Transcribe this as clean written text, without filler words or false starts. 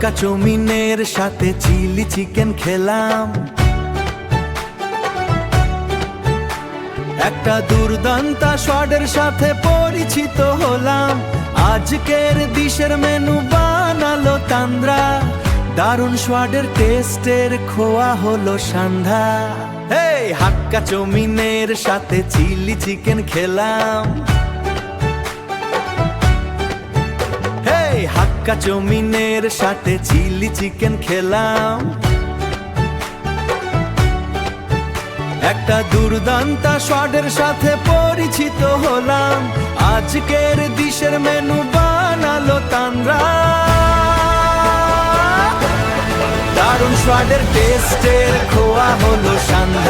হাক্কা চাউমিনের সাথে chilli chicken খেলাম, একটা দুর্দান্ত স্বাদের সাথে পরিচিত হলাম। আজকের ডিশের মেনু বানালো তান্দ্রা, দারুণ স্বাদের টেস্টের খোয়া হলো সন্ধ্যা। হেই, হাক্কা চাউমিনের সাথে চিলি চিকেন খেলাম, হেই, হাক্কা চাউমিনের সাথে চিলি চিকেন খেলাম, একটা দুর্দান্ত স্বাদের সাথে পরিচিত হলাম। আজকের ডিশের মেনু বানালো তান্দ্রা, দারুণ স্বাদের টেস্টের খোয়া হলো সন্ধ্যা।